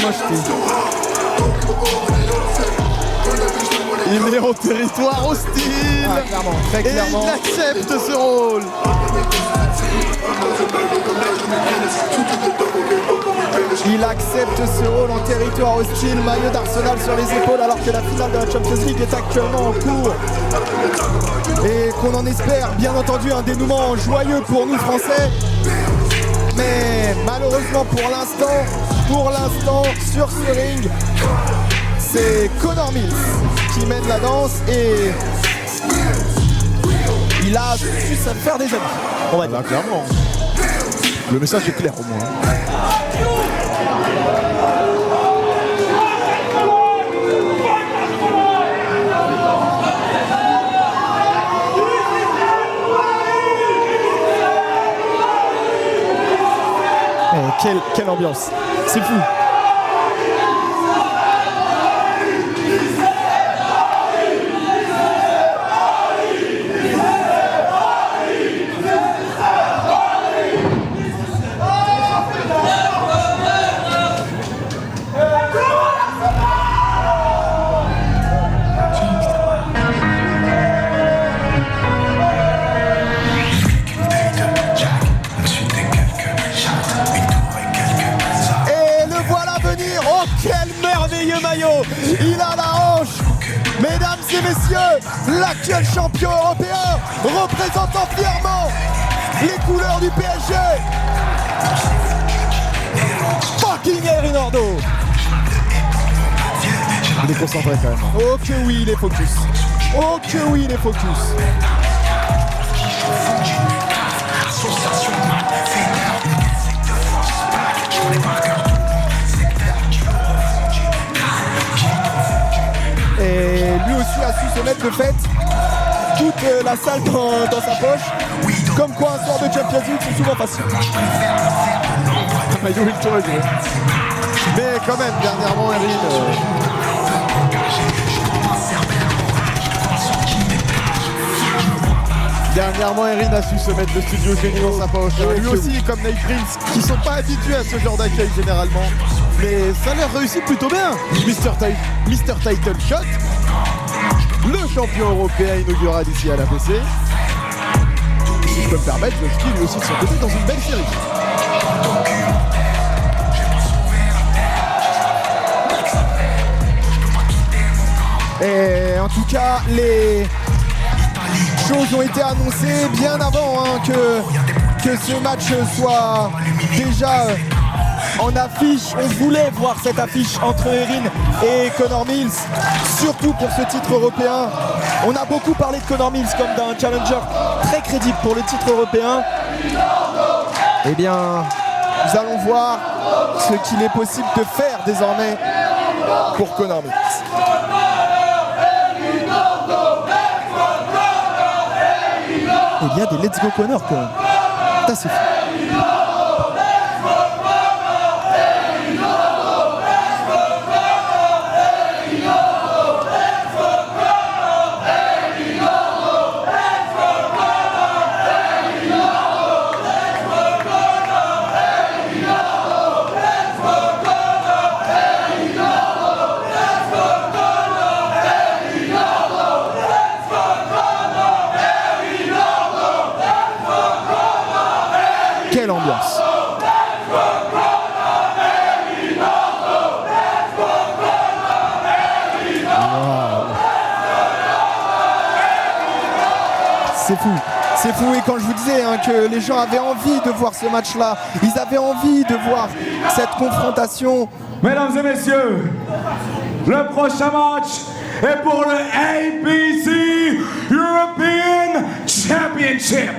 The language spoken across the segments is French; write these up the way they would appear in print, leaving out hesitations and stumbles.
Mocheté. Il est en territoire hostile. Ah, clairement, très clairement. Et il accepte ce rôle. Il accepte ce rôle en territoire hostile, maillot d'Arsenal sur les épaules alors que la finale de la Champions League est actuellement en cours. Et qu'on en espère bien entendu un dénouement joyeux pour nous Français. Mais malheureusement pour l'instant, sur ce ring, c'est Connor Mills qui mène la danse et il a su ça faire des amis. On va dire. Clairement. Le message est clair au moins. Quelle ambiance, c'est fou. Il a la hanche. Mesdames et messieurs, l'actuel champion européen représentant fièrement les couleurs du PSG. Fucking Erin Ordo. Il est concentré quand même. Oh que oui, il est focus. Oh que oui, il est focus. Et lui aussi a su se mettre de fait toute la salle dans sa poche. Comme quoi un soir de Champions League c'est souvent facile. Maillot Victor est joué. Mais quand même, dernièrement, Erin... Dernièrement, Erin a su se mettre le studio génie dans sa poche. Lui aussi, comme Nate Prince, qui sont pas habitués à ce genre d'accueil généralement. Mais ça leur réussit plutôt bien. Mr. Title Shot, le champion européen inaugural ici à l'APC. Si je peux me permettre, le ski lui aussi de son côté dans une belle série. Et en tout cas, les choses ont été annoncées bien avant que ce match soit déjà en affiche. On voulait voir cette affiche entre Erin et Connor Mills, surtout pour ce titre européen. On a beaucoup parlé de Connor Mills comme d'un challenger très crédible pour le titre européen. Eh bien, nous allons voir ce qu'il est possible de faire désormais pour Connor Mills. Il y a des Let's Go Connor quand même. Ça c'est fou. Quelle ambiance! C'est fou, c'est fou. Et quand je vous disais que les gens avaient envie de voir ce match-là, ils avaient envie de voir cette confrontation. Mesdames et messieurs, le prochain match est pour le APC European Championship.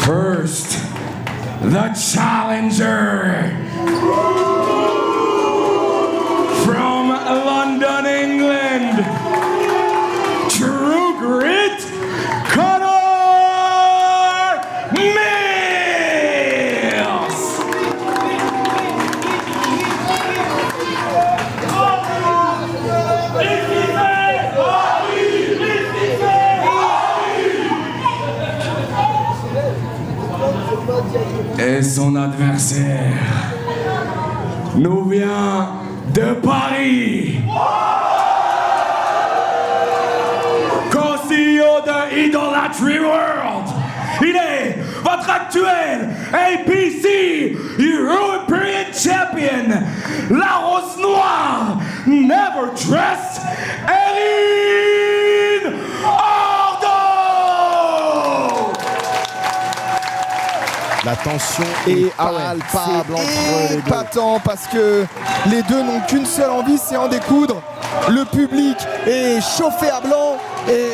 First, the challenger from London, England, True Grit, Connor Mills. son adversaire nous vient de Paris. Co-CEO de Idolatry World. Il est votre actuel APC European Champion, la rose noire, never dressed, Erin Ordo. La tension est palpable entre les deux. Épatant parce que les deux n'ont qu'une seule envie, c'est en découdre. Le public est chauffé à blanc et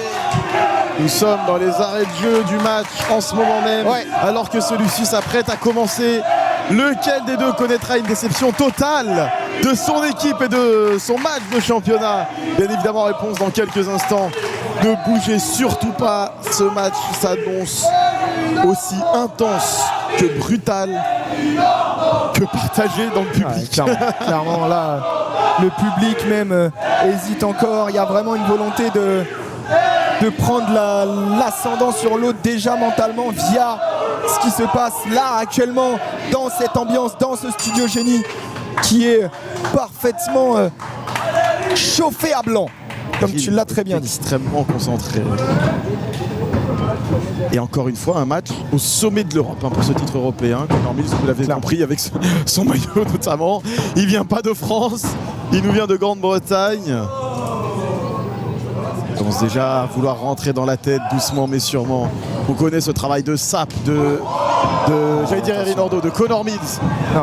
Nous sommes dans les arrêts de jeu du match en ce moment même, alors que celui-ci s'apprête à commencer. Lequel des deux connaîtra une déception totale de son équipe et de son match de championnat? Bien évidemment, réponse dans quelques instants. Ne bougez surtout pas, ce match s'annonce aussi intense que brutal que partagé dans le public. clairement là, le public même hésite encore. Il y a vraiment une volonté de prendre l'ascendant sur l'autre déjà mentalement via ce qui se passe là actuellement dans cette ambiance, dans ce studio génie qui est parfaitement chauffé à blanc, comme tu l'as très bien dit. Extrêmement concentré. Et encore une fois, un match au sommet de l'Europe pour ce titre européen. Conor Mills, vous l'avez compris avec son maillot notamment. Il vient pas de France, il nous vient de Grande-Bretagne. Il commence déjà à vouloir rentrer dans la tête doucement mais sûrement. On connaît ce travail de sape j'allais dire Erin Ordo, de Conor Mills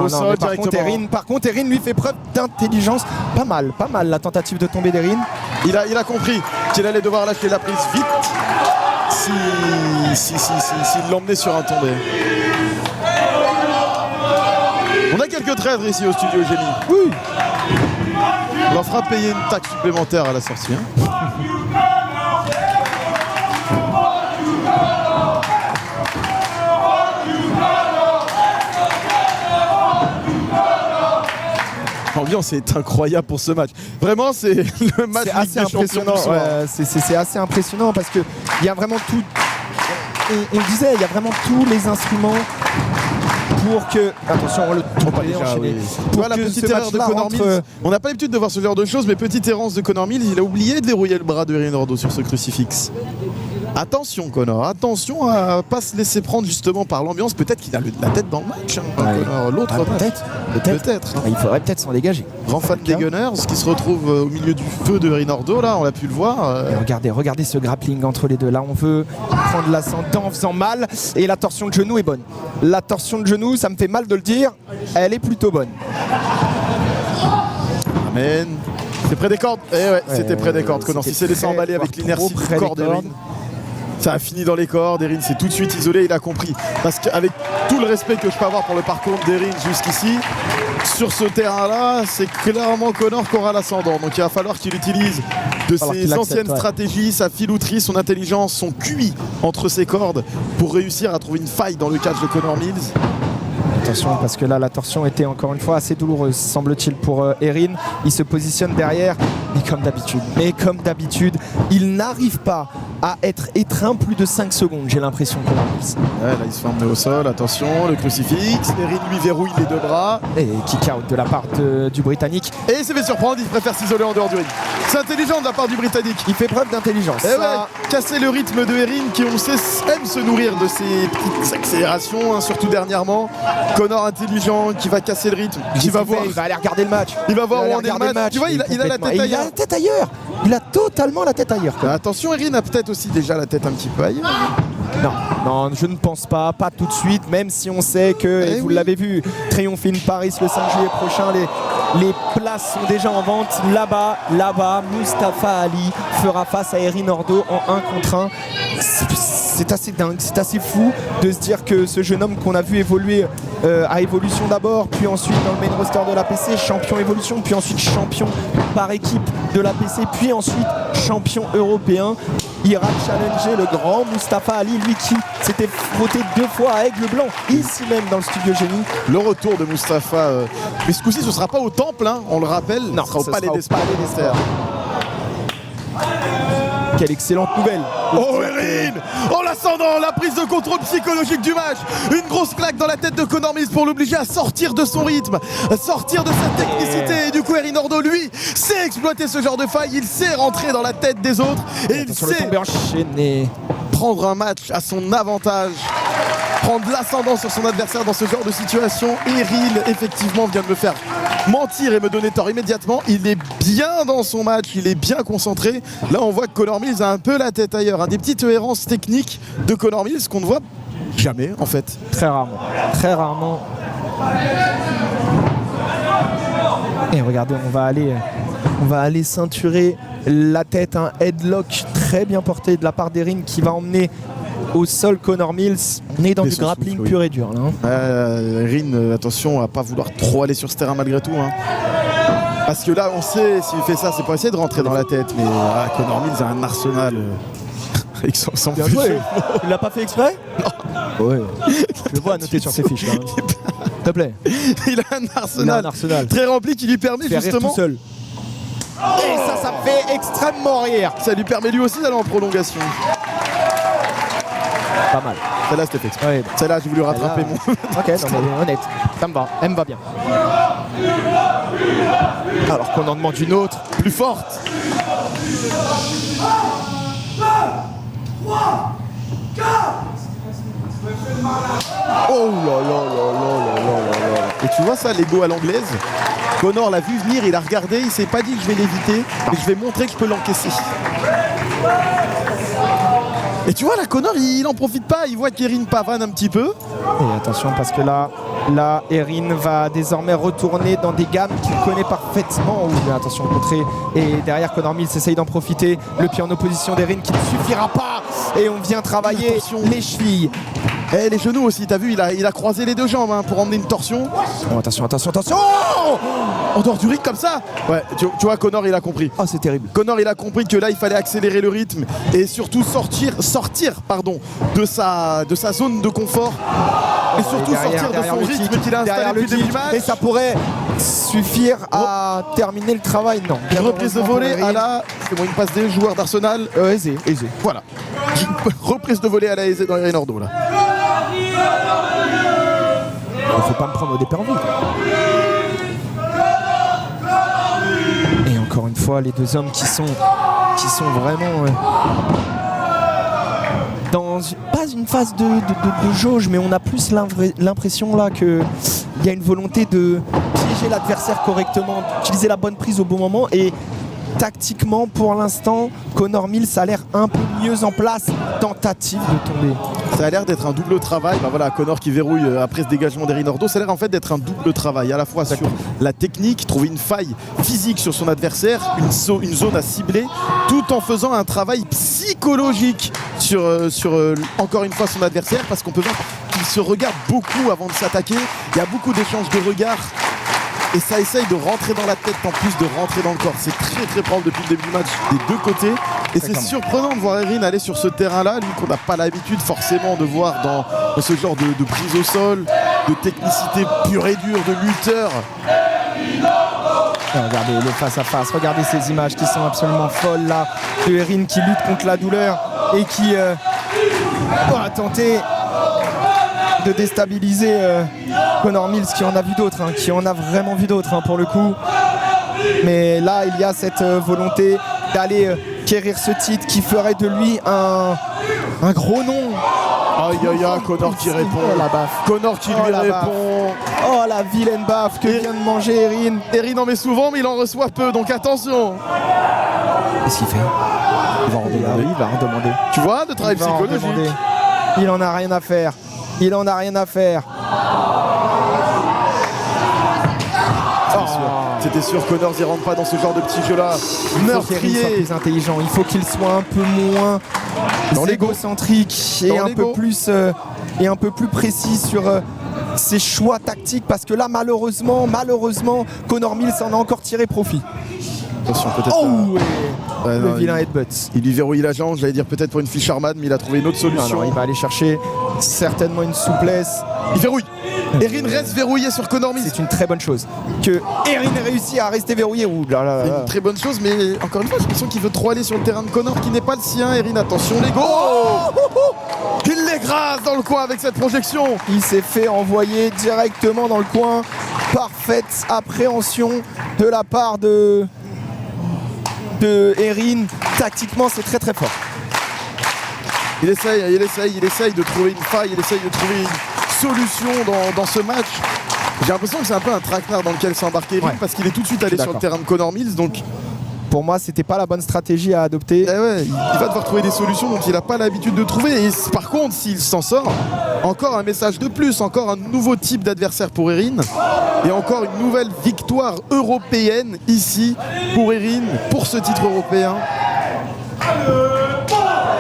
au sol directement. Par contre, Erin lui fait preuve d'intelligence. Pas mal la tentative de tomber d'Erin. Il a compris qu'il allait devoir lâcher la prise vite s'il l'emmenait sur un tombé. On a quelques traîtres ici au studio Génie. Oui. On leur fera payer une taxe supplémentaire à la sortie. L'ambiance est incroyable pour ce match. Vraiment, c'est le match assez impressionnant. C'est assez impressionnant parce que il y a vraiment tout. On disait, il y a vraiment tous les instruments pour que. Attention, on le enchaîner. Pour la petite erreur de Conor Mills. On n'a pas l'habitude de voir ce genre de choses, mais petite erreur de Conor Mills, il a oublié de dérouiller le bras de Erin Ordo sur ce crucifix. Attention Conor, attention à pas se laisser prendre justement par l'ambiance. Peut-être qu'il a la tête dans le match. L'autre peut-être. Il faudrait peut-être s'en dégager. Grand fan des Gunners qui se retrouve au milieu du feu de Erin Ordo, là on l'a pu le voir. Regardez ce grappling entre les deux. Là on veut prendre l'ascendant en faisant mal et la torsion de genou est bonne. La torsion de genou, ça me fait mal de le dire, elle est plutôt bonne. Amen. C'est près des cordes. C'était près des cordes. Conor s'est laissé emballer avec l'inertie du corps d'Erin. Ça a fini dans les cordes, Erin s'est tout de suite isolé, il a compris. Parce qu'avec tout le respect que je peux avoir pour le parcours d'Erin jusqu'ici, sur ce terrain-là, c'est clairement Conor qui aura l'ascendant. Donc il va falloir qu'il utilise de ses anciennes stratégies, sa filouterie, son intelligence, son QI entre ses cordes pour réussir à trouver une faille dans le catch de Conor Mills. Attention parce que là la torsion était encore une fois assez douloureuse semble-t-il pour Erin. Il se positionne derrière mais comme d'habitude il n'arrive pas à être étreint plus de 5 secondes, j'ai l'impression que là il se fait emmener au sol, attention, le crucifix, Erin lui verrouille les deux bras. Et kick out de la part du Britannique. Et il s'est fait surprendre, il préfère s'isoler en dehors du ring. C'est intelligent de la part du Britannique. Il fait preuve d'intelligence. Casser le rythme de Erin qui on sait aime se nourrir de ses petites accélérations, surtout dernièrement. Conor intelligent qui va casser le rythme, qui va voir. Il va aller regarder le match. Il va voir où en est le match. Tu vois, il a la tête ailleurs. Il a la tête ailleurs. Il a totalement la tête ailleurs. Attention, Erin a peut-être aussi déjà la tête un petit peu ailleurs. Non, je ne pense pas tout de suite, même si on sait que, vous l'avez vu, Triumphine Paris le 5 juillet prochain, les places sont déjà en vente. Là-bas, Mustafa Ali fera face à Erin Ordo en 1 contre 1. C'est assez dingue, c'est assez fou de se dire que ce jeune homme qu'on a vu évoluer à Evolution d'abord, puis ensuite dans le main roster de l'APC, champion Evolution, puis ensuite champion par équipe de l'APC, puis ensuite champion européen, ira challenger le grand Mustafa Ali, lui qui s'était frotté 2 fois à Aigle Blanc, ici même dans le studio Génie. Le retour de Mustafa, mais ce coup-ci ce ne sera pas au temple, on le rappelle, non, ce ne sera au Palais des Sports. Quelle excellente nouvelle. Oh Erin, en l'ascendant, la prise de contrôle psychologique du match. Une grosse claque dans la tête de Conor Mills pour l'obliger à sortir de son rythme, à sortir de sa technicité. Et du coup Erin Ordo, lui, sait exploiter ce genre de faille. Il sait rentrer dans la tête des autres. Et il Sur le sait tombé enchaîné. prendre un match à son avantage, prendre l'ascendant sur son adversaire dans ce genre de situation. Erin, effectivement, vient de me faire mentir et me donner tort immédiatement. Il est bien dans son match, il est bien concentré. Là, on voit que Conor Mills a un peu la tête ailleurs. Des petites errances techniques de Conor Mills qu'on ne voit jamais, en fait. Très rarement. Très rarement. Et regardez, on va aller ceinturer la tête. Un headlock très bien porté de la part d'Erin qui va emmener au sol Conor Mills. On est dans Et du ce grappling souffle, oui. pur et dur là. Erin, attention à pas vouloir trop aller sur ce terrain malgré tout. Parce que là, on sait, s'il fait ça, c'est pour essayer de rentrer dans la tête. Mais Conor Mills a un arsenal. Sans Bien joué. Il l'a pas fait exprès? Non. Ouais. Je le vois annoter sur ses fiches là. S'il te plaît. Il a un arsenal très rempli qui lui permet Faire justement. rire tout seul. Et ça me fait extrêmement rire. Ça lui permet lui aussi d'aller en prolongation. Pas mal. Celle-là, c'était fait exprès. Ouais. Celle-là, j'ai voulu rattraper Celle-là, mon. Ok, non, mais honnête. Ça me va. Elle me va bien. Alors qu'on en demande une autre. Plus forte. Oh là là là là là là là. Et tu vois ça, l'ego à l'anglaise. Conor l'a vu venir, il a regardé, il s'est pas dit que je vais l'éviter, mais je vais montrer que je peux l'encaisser. Et tu vois là, Conor il en profite pas, il voit qu'Erin pavane un petit peu. Et attention parce que là, Erin va désormais retourner dans des gammes qu'il connaît parfaitement. Oh, mais attention, contré. Et derrière, Conor Mills essaye d'en profiter. Le pied en opposition d'Erin qui ne suffira pas. Et on vient travailler Attention. les chevilles. Et les genoux aussi, t'as vu, il a croisé les deux jambes pour emmener une torsion. Oh, attention. Oh, en dehors du rythme comme ça. Ouais, tu vois, Conor il a compris. Oh, c'est terrible. Conor il a compris que là il fallait accélérer le rythme et surtout sortir de sa zone de confort et surtout sortir de son rythme qu'il a installé depuis le début du match. Et ça pourrait suffire à terminer le travail. Non. Une reprise de volée à la... C'est bon, une passe des joueurs d'Arsenal. Aisé. Voilà. Reprise de volée à la aisée dans Erin Ordo là. Faut pas me prendre au déperdu. Et encore une fois, les deux hommes qui sont vraiment dans pas une phase de jauge, mais on a plus l'impression là qu'il y a une volonté de piéger l'adversaire correctement, d'utiliser la bonne prise au bon moment. Et tactiquement, pour l'instant, Conor Mills a l'air un peu mieux en place. Tentative de tomber. Ça a l'air d'être un double travail. Bah voilà, Conor qui verrouille après ce dégagement d'Erin Ordo. Ça a l'air en fait d'être un double travail, à la fois sur la technique, trouver une faille physique sur son adversaire, une zone à cibler, tout en faisant un travail psychologique sur encore une fois son adversaire, parce qu'on peut voir qu'il se regarde beaucoup avant de s'attaquer. Il y a beaucoup d'échanges de regards. Et ça essaye de rentrer dans la tête en plus de rentrer dans le corps. C'est très très propre depuis le début du match des deux côtés. Et c'est surprenant de voir Erin aller sur ce terrain-là, lui qu'on n'a pas l'habitude forcément de voir dans ce genre de prise au sol, de technicité pure et dure, de lutteur. Regardez le face à face, regardez ces images qui sont absolument folles là, de Erin qui lutte contre la douleur et qui va tenter de déstabiliser Conor Mills, qui en a vu d'autres, qui en a vraiment vu d'autres pour le coup. Mais là, il y a cette volonté d'aller quérir ce titre qui ferait de lui un gros nom. Aïe aïe aïe, Conor qui répond. Oh, la baffe. Conor qui lui répond. Oh la vilaine baffe que vient de manger Erin. Erin en met souvent, mais il en reçoit peu, donc attention. Qu'est-ce qu'il fait? Il va en demander. Tu vois, de travail psychologique. Il en a rien à faire. C'était sûr, Conor n'y rentre pas dans ce genre de petit jeu là. Meurtrier. Il faut qu'il soit plus intelligent, il faut qu'il soit un peu moins égocentrique et un peu plus précis sur ses choix tactiques, parce que là malheureusement Conor Mills en a encore tiré profit. Attention, peut-être le vilain headbutt. Il lui verrouille la jambe, j'allais dire peut-être pour une fiche Armade, mais il a trouvé une autre solution. Non, il va aller chercher certainement une souplesse. Il verrouille. Erin reste verrouillé sur Conor Mills. C'est une très bonne chose. Que Erin ait réussi à rester verrouillé. Ouh là là C'est là. une très bonne chose, mais encore une fois, j'ai l'impression qu'il veut trop aller sur le terrain de Conor qui n'est pas le sien. Erin, attention, les go. Il l'écrase dans le coin avec cette projection. Il s'est fait envoyer directement dans le coin. Parfaite appréhension de la part de Erin. Tactiquement, c'est très très fort. Il essaye de trouver une faille, il essaye de trouver une solution dans ce match. J'ai l'impression que c'est un peu un traquenard dans lequel s'est embarqué Erin, Ouais. parce qu'il est tout de suite allé sur le terrain de Conor Mills. Donc Pour moi, c'était pas la bonne stratégie à adopter. il va devoir trouver des solutions dont il n'a pas l'habitude de trouver. Et par contre, s'il s'en sort, encore un message de plus, encore un nouveau type d'adversaire pour Erin. Et encore une nouvelle victoire européenne ici pour Erin, pour ce titre européen.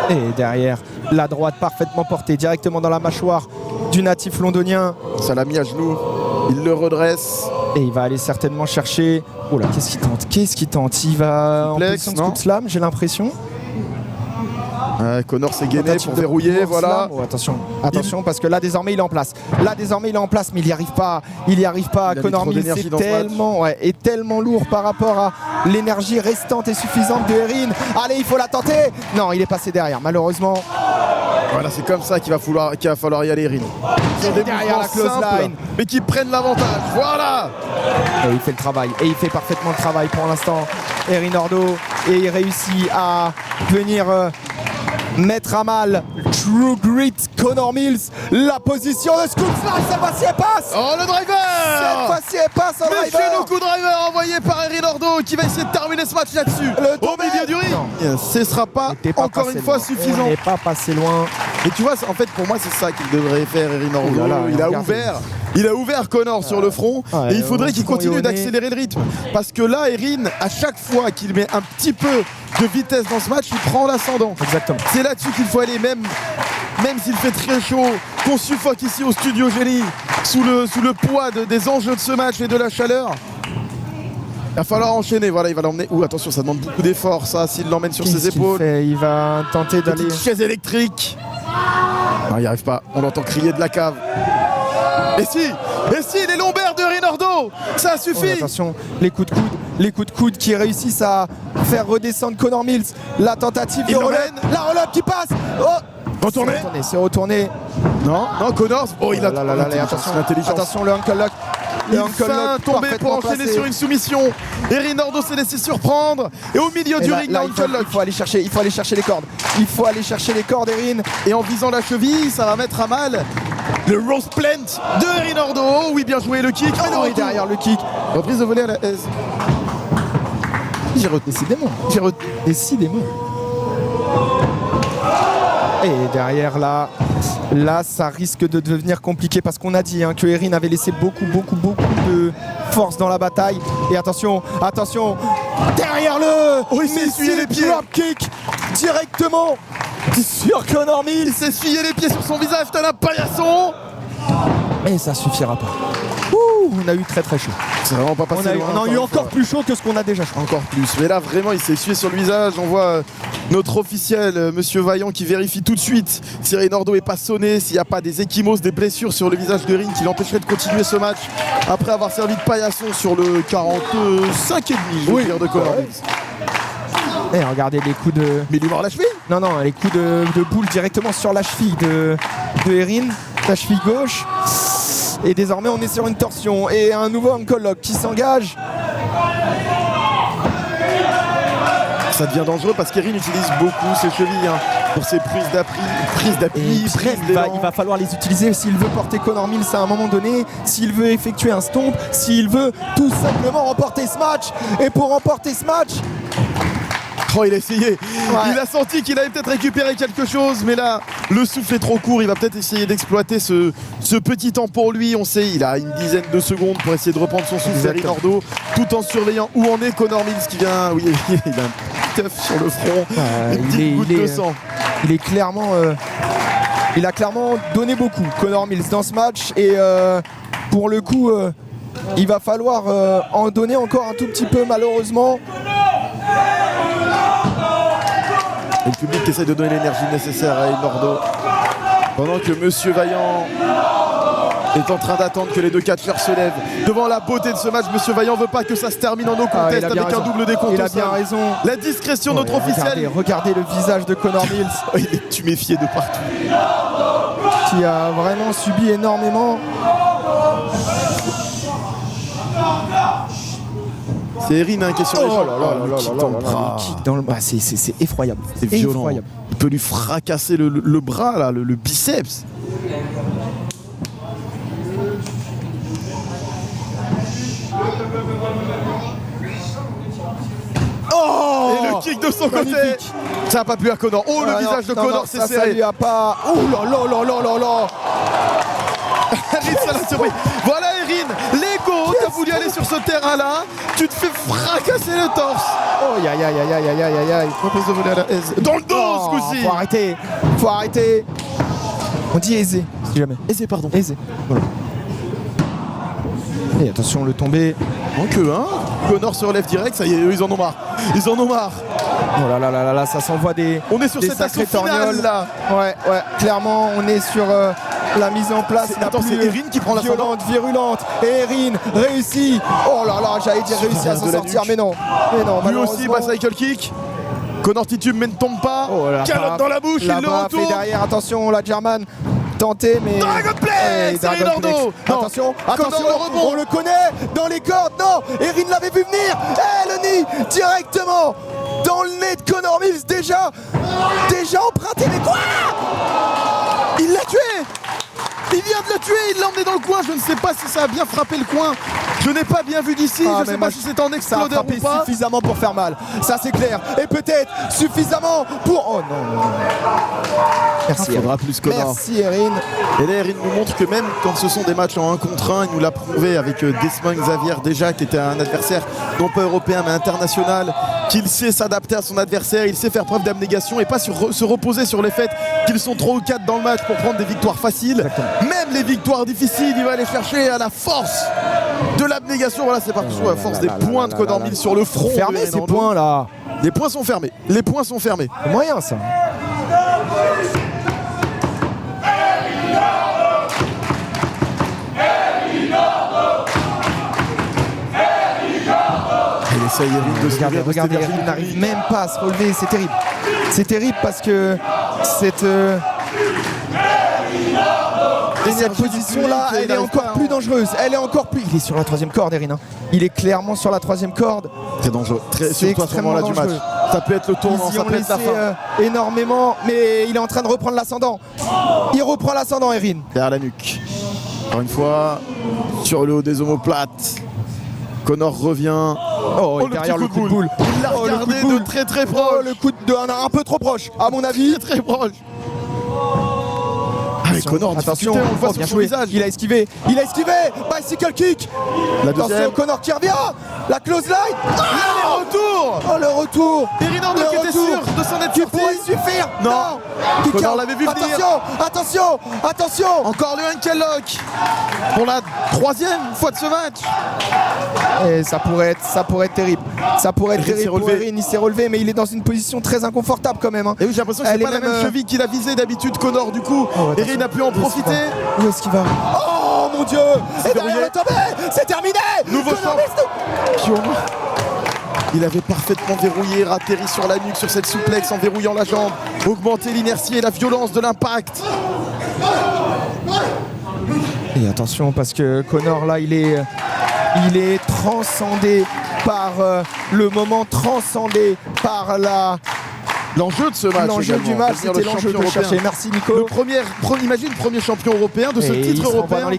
Et derrière, la droite parfaitement portée directement dans la mâchoire du natif londonien. Ça l'a mis à genoux, il le redresse. Et il va aller certainement chercher... Oh là, qu'est-ce qu'il tente? Il va en Complexe, position de non scoop slam, j'ai l'impression. Conor s'est gainé Tentative pour de verrouiller, slam. voilà. Oh, attention, parce que là désormais il est en place. Mais il n'y arrive pas. Il n'y arrive pas. Il a mis Conor trop Mills d'énergie est dans ce tellement lourd par rapport à l'énergie restante et suffisante de Erin. Allez, il faut la tenter. Non, il est passé derrière, malheureusement. Voilà, c'est comme ça qu'il va falloir y aller, Erin. Sur des Derrière mouvements la close simples, line. mais qui prennent l'avantage. Voilà. Et il fait le travail. Et il fait parfaitement le travail pour l'instant. Erin Ordo. Et il réussit à venir mettre à mal True Grit Conor Mills. La position de scoop slam. Cette fois-ci elle passe. Oh, le Cette driver. fois-ci elle passe en Monsieur driver. no coup driver envoyé par Erin Ordo qui va essayer de terminer ce match là-dessus. Le Au tombé. milieu du ring. Ce ne sera pas N'était pas encore passé une fois loin. suffisant. On n'est pas passé loin. Et tu vois, en fait, pour moi, c'est ça qu'il devrait faire, Erin Ordo. Oh là là, Il a ouvert Conor sur le front ouais, et il faudrait qu'il front et continue au nez. d'accélérer le rythme. Parce que là, Erin, à chaque fois qu'il met un petit peu de vitesse dans ce match, il prend l'ascendant. Exactement. C'est là-dessus qu'il faut aller, même s'il fait très chaud, qu'on suffoque ici au studio Génie, sous le poids des enjeux de ce match et de la chaleur. Il va falloir enchaîner, voilà, il va l'emmener. Ouh, attention, ça demande beaucoup d'efforts, ça, s'il l'emmène sur ses Qu'est-ce qu'il épaules. fait? Il va tenter d'aller... Petite chaise électrique. Non, il n'y arrive pas, on l'entend crier de la cave. Et si, les lombaires de Erin Ordo, ça Oh, suffit. attention, les coups de coude qui réussissent à faire redescendre Conor Mills. La tentative Il de relève, l'emmène. la relève qui passe. Oh, Retourné. c'est retourné. Non, Connors. Oh, il a Oh là là là, attention, l'intelligence. attention, le ankle lock. Le Il ankle feint lock tomber pour parfaitement enchaîner placé. sur une soumission. Erin Ordo s'est laissé surprendre. Et au milieu Et du là, ring, là, le ankle lock. il faut aller chercher les cordes. Il faut aller chercher les cordes, Erin. Et en visant la cheville, ça va mettre à mal le Rose Plant de Erin Ordo. Oh oui, bien joué le kick. Mais de Oh, et retour. derrière le kick. Reprise de volée à la aise. J'ai retenu. Décidément. Et derrière là, ça risque de devenir compliqué parce qu'on a dit que Erin avait laissé beaucoup de force dans la bataille. Et attention, derrière le Oh, il s'est essuyé les pieds. drop kick directement sur Conor Mills. Il s'est essuyé les pieds sur son visage, tel un paillasson. Et ça suffira pas. Ouh, on a eu très chaud. C'est vraiment pas passé loin. On a eu une encore fois. plus chaud que ce qu'on a déjà chaud. Encore plus. Mais là, vraiment, il s'est essuyé sur le visage. On voit notre officiel, Monsieur Vaillant, qui vérifie tout de suite si Erin Ordo est pas sonné, s'il n'y a pas des ecchymoses, des blessures sur le visage de Erin qui l'empêcherait de continuer ce match après avoir servi de paillasson sur le 45,5, je veux dire, de Conor Mills. Et regardez les coups de... Mais il est mort à la cheville. Non, les coups de boule directement sur la cheville de Erin, la cheville gauche. Et désormais, on est sur une torsion et un nouveau ankle lock qui s'engage. Ça devient dangereux parce qu'Erin utilise beaucoup ses chevilles pour ses prises d'appui, Il va falloir les utiliser s'il veut porter Conor Mills à un moment donné, s'il veut effectuer un stomp, s'il veut tout simplement remporter ce match. Et pour remporter ce match... Oh, il a essayé. Ouais. Il a senti qu'il avait peut-être récupéré quelque chose, mais là, le souffle est trop court. Il va peut-être essayer d'exploiter ce petit temps pour lui. On sait, il a une dizaine de secondes pour essayer de reprendre son souffle, Erin Ordo, tout en surveillant où en est Conor Mills qui vient. Oui, il a un teuf sur le front, une petite goutte de sang. Il est clairement... il a clairement donné beaucoup, Conor Mills, dans ce match. Et pour le coup, il va falloir en donner encore un tout petit peu, malheureusement. Et le public essaie de donner l'énergie nécessaire à Erin Ordo. Pendant que Monsieur Vaillant est en train d'attendre que les deux catcheurs se lèvent devant la beauté de ce match. Monsieur Vaillant veut pas que ça se termine en no contest avec un double décompte. Il a bien raison. La discrétion de notre officiel. Regardez le visage de Connor Mills. Il est tuméfié de partout. Qui a vraiment subi énormément. C'est Erin qui est sur les jambes. Le kick dans le bras. Le kick dans le bras, c'est effroyable. C'est violent. Il peut lui fracasser le bras, là, le biceps. Oh, et le kick de son côté. Ça n'a pas plu à Connor. Oh, le visage de Connor s'est serré. Ça lui a pas. Oh là là là là là là. Erin, ça l'a surpris. Voilà Erin, l'ego, t'as voulu aller sur ce terrain-là, tu te fais fracasser le torse. Oh aïe aïe aïe aïe aïe aïe aïe. Propose de voler à la aise. Dans le dos ce coup-ci. Faut arrêter. On dit aisé, si jamais. Aisé, pardon. Aisé. Voilà. Et attention, le tombé. En queue, hein. Connor se relève direct, ça y est, eux, ils en ont marre. Ils en ont marre. Oh là là là là, ça s'envoie des. On est sur cette action finale là. Ouais, clairement, on est sur la mise en place. Attends, c'est Erin qui prend la violente, virulente. Et Erin réussit. Oh là là, j'allais dire réussi à s'en sortir, mais non. Lui aussi, cycle kick. Connor titube mais ne tombe pas. Oh, calotte dans la bouche, il le retourne. Fait derrière, attention, la German. Tenté, mais. Dragon Play, c'est Rinaldo. Attention, on le connaît dans les cordes. Non, Erin l'avait vu venir. Et le nid directement dans le nez de Connor Mills. Déjà emprunté, mais quoi? Il l'a tué. Il vient de le tuer, il l'a emmené dans le coin. Je ne sais pas si ça a bien frappé le coin. Je n'ai pas bien vu d'ici. Je ne sais pas si c'est en explodeur ou pas. Suffisamment pour faire mal, ça c'est clair. Et peut-être suffisamment pour. Oh non. Merci. Il faudra plus Connor. Merci Erin. Et là, Erin nous montre que même quand ce sont des matchs en 1 contre 1, il nous l'a prouvé avec Desmond Xavier déjà, qui était un adversaire non pas européen mais international, qu'il sait s'adapter à son adversaire, il sait faire preuve d'abnégation et pas se reposer sur les faits qu'ils sont 3 ou 4 dans le match pour prendre des victoires faciles. Exactement. Même les victoires difficiles, il va aller chercher à la force de l'abnégation. Voilà, c'est parti à force des points de Connor Mills sur le front. Fermez ces points là. Les points sont fermés. Les points sont fermés. C'est moyen ça. Il essaye de se regardez, il n'arrive même pas à se relever, c'est terrible. C'est terrible parce que cette position-là, elle est encore plus dangereuse. Elle est encore plus. Il est sur la 3e corde, Erin. Hein. Il est clairement sur la 3e corde. Très dangereux. C'est extrêmement dangereux. Du match. Ça peut être le tournant, ça peut être la fin. Énormément, mais il est en train de reprendre l'ascendant. Il reprend l'ascendant, Erin. Derrière la nuque. Encore une fois, sur le haut des omoplates. Connor revient. Oh, derrière le coup de boule. Il l'a regardé de très très proche. Oh, le coup de un peu trop proche, à mon avis. Très proche. Connor, attention, on le voit sur son visage. Il a esquivé. Bicycle kick. Attention, Connor qui revient. La close line. L'aller-retour. Oh, le retour. Erin qui était sûr de s'en être sorti. Pourrait suffire. Non. Connor l'avait vu venir. Attention. Encore le ankle lock pour la 3e fois de ce match. Et ça pourrait être terrible. Ça pourrait être terrible pour Erin. Il s'est relevé, mais il est dans une position très inconfortable quand même. Hein. Et oui, j'ai l'impression que c'est pas la même cheville qu'il a visé d'habitude, Connor. Du coup, Erin a pu en profiter. Où est-ce qu'il va? Oh mon Dieu! Et derrière le tombé, c'est terminé! Nouveau champ. Il avait parfaitement verrouillé, atterri sur la nuque, sur cette souplex en verrouillant la jambe, augmenter l'inertie et la violence de l'impact. Et attention parce que Connor là, il est transcendé par le moment, transcendé par l'enjeu de ce match. L'enjeu du match, c'était l'enjeu de chercher. Merci Nico. Imagine premier champion européen de ce titre européen.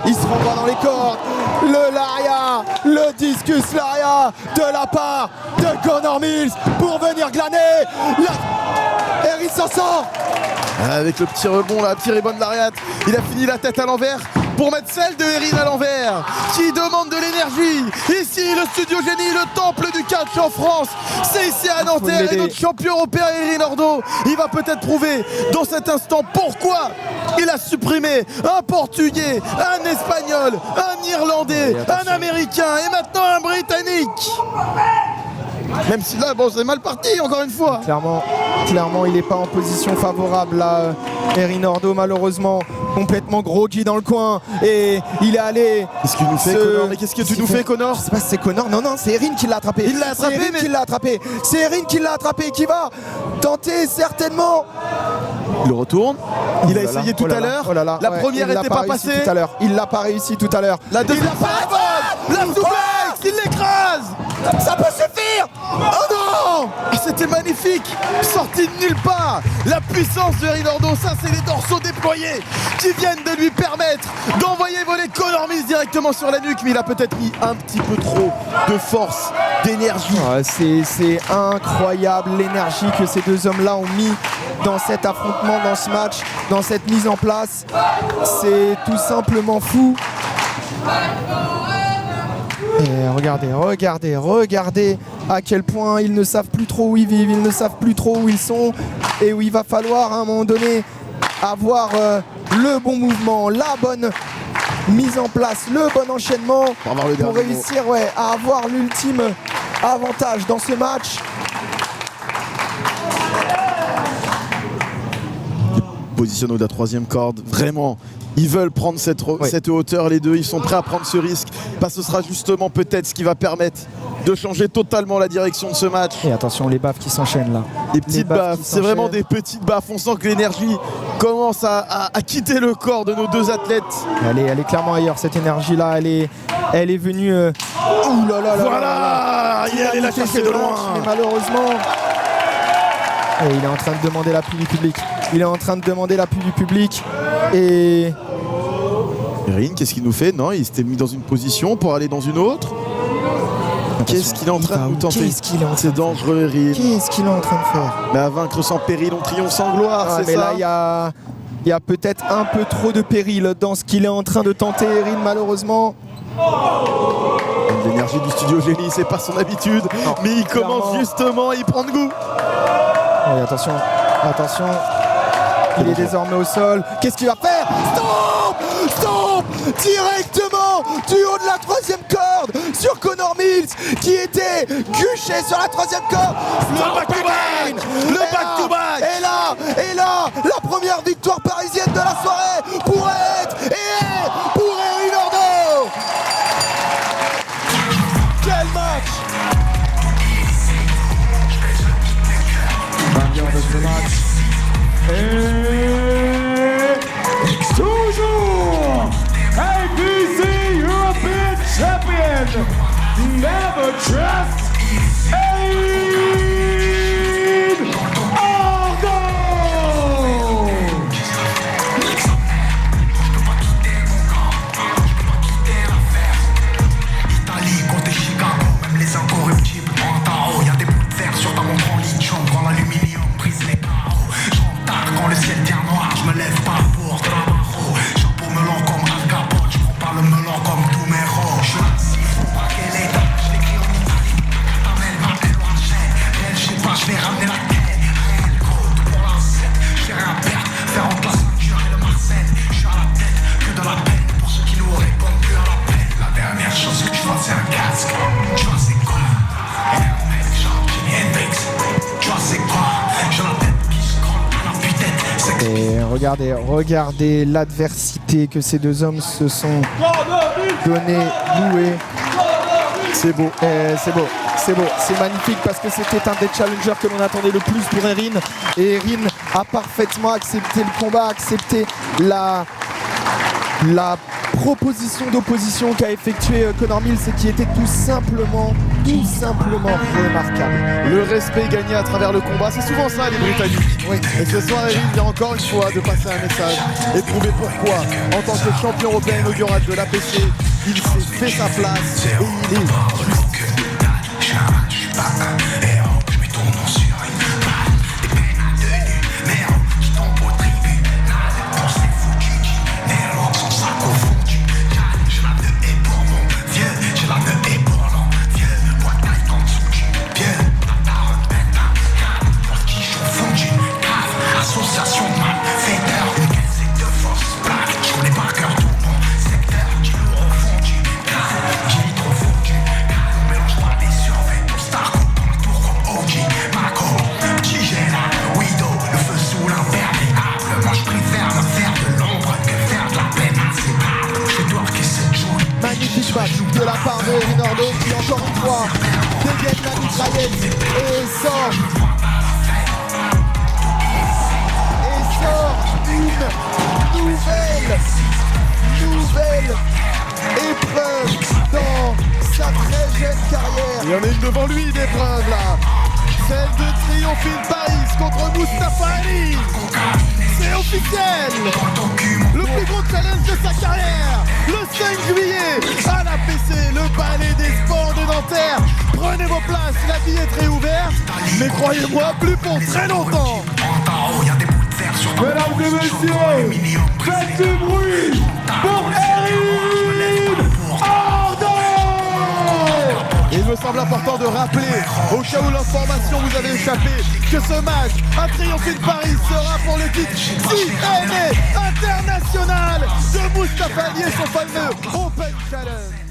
Il se renvoie dans les cordes. Le Laria, le discus Laria de la part de Connor Mills pour venir glaner. Erin s'en sort. Avec le petit rebond, la petite rebond de Lariat. Il a fini la tête à l'envers pour mettre celle de Erin à l'envers, qui demande de l'énergie. Ici, le Studio Génie, le temple du catch en France. C'est ici à Nanterre et notre champion européen Erin Ordo. Il va peut-être prouver dans cet instant pourquoi il a supprimé un Portugais, un Espagnol, un Irlandais, un Américain et maintenant un Britannique. Même si là, bon, c'est mal parti encore une fois. Clairement, Clairement, il n'est pas en position favorable là. Erin Ordo, malheureusement, complètement groggy dans le coin. Et il est allé. Qu'est-ce qu'il nous fait, Connor? Mais qu'est-ce que tu nous fais, Connor? Je sais pas si c'est Connor. Non, c'est Erin qui l'a attrapé. Il l'a attrapé, C'est Erin qui l'a attrapé. C'est Erin qui l'a attrapé, qui va tenter certainement. Il le retourne. Il a essayé tout à l'heure. La première n'était pas passée. Tout à l'heure. Il l'a pas réussi tout à l'heure. La deuxième pas. La souplex. Il l'écrase. Ça peut suffire. Oh non! C'était magnifique! Sorti de nulle part! La puissance de Erin Ordo, ça c'est les dorsaux déployés qui viennent de lui permettre d'envoyer voler Connor Mills directement sur la nuque, mais il a peut-être mis un petit peu trop de force, d'énergie. C'est incroyable l'énergie que ces deux hommes-là ont mis dans cet affrontement, dans ce match, dans cette mise en place. C'est tout simplement fou. Et regardez à quel point ils ne savent plus trop où ils vivent, ils ne savent plus trop où ils sont et où il va falloir à un moment donné avoir le bon mouvement, la bonne mise en place, le bon enchaînement pour réussir à avoir l'ultime avantage dans ce match. Positionne de la troisième corde, vraiment. Ils veulent prendre cette hauteur, les deux. Ils sont prêts à prendre ce risque. Parce que ce sera justement peut-être ce qui va permettre de changer totalement la direction de ce match. Et attention, les baffes qui s'enchaînent là. Les petites baffes, c'est vraiment des petites baffes. On sent que l'énergie commence à quitter le corps de nos deux athlètes. Elle est clairement ailleurs, cette énergie-là. Elle est venue... Ouh là là là. Voilà, il est allé la chercher de loin. Mais malheureusement... Et il est en train de demander l'appui du public. Et... Erin, qu'est-ce qu'il nous fait? Non, il s'était mis dans une position pour aller dans une autre. Qu'est-ce qu'il est en train de nous tenter? C'est dangereux, Erin. Qu'est-ce qu'il est en train de faire? Mais à vaincre sans péril, on triomphe sans gloire, c'est ça. Là, il y a peut-être un peu trop de péril dans ce qu'il est en train de tenter, Erin, malheureusement. L'énergie du studio Génie, c'est pas son habitude, mais il commence justement à y prendre goût. Oui, attention. Il est désormais au sol. Qu'est-ce qu'il va faire? Stop! Directement du haut de la troisième corde sur Connor Mills qui était guché sur la troisième corde. Le back-to-back. Et là, la première victoire parisienne de la soirée pour Erin Ordo. Quel match! L'ambiance de match. Et toujours ABC European Champion. Never trust Erin Ordo. Italie contre Chicago, même les incorruptibles en haut. Y'a des bouts de fer sur ta montre en ligne, j'entre en aluminium, brise les barreaux. J'entre tard quand le ciel devient noir, je me lève pas pour de la barreau. Chapeau melon comme Al Capone, je prends pas le melon comme tous mes héros. Je suis assis pour braquer l'état, je l'écris en Italie. Catamel, ma LOHL, elle, je sais pas, je vais ramener la tête. Réel, gros, tout pour la 7, je vais rien perdre, faire en place ceinture et le Marcel. Je suis à la tête, que de la peine pour ceux qui nous répondent plus à la peine. La dernière chose que je vois c'est un casque, tu vois c'est quoi? Hermès, genre Jimi Hendrix, tu vois c'est quoi? J'ai la tête qui se colle à la tue-tête. Et regardez l'adversité que ces deux hommes se sont donnés, loués. C'est beau. C'est magnifique parce que c'était un des challengers que l'on attendait le plus pour Erin. Et Erin a parfaitement accepté le combat, accepté la proposition d'opposition qu'a effectué Connor Mills et qui était tout simplement remarquable. Le respect gagné à travers le combat, c'est souvent ça les Britanniques. Oui. Et ce soir, Erin vient encore une fois de passer un message et prouver pourquoi, en tant que champion européen inaugural de l'APC, il s'est fait sa place et il est match de la part de Rinordo qui encore une fois dégaine la mitraillette et sort une nouvelle épreuve dans sa très jeune carrière. Il y en a une devant lui d'épreuve là. Celle de Triomphine Paris contre Mustafa Ali. C'est officiel. Le plus gros challenge de sa carrière. Le 5 juillet à l'APC, le Palais des Sports de Nanterre. Prenez vos places, la billetterie est ouverte. Mais croyez-moi, plus pour très longtemps. Mesdames et messieurs, faites du bruit pour Erin Ordo! Il me semble important de rappeler, au cas où l'information vous avait échappé, que ce match à Triomphine Paris sera pour le titre CNA international de Mustafa Ali et son fameux Open Challenge.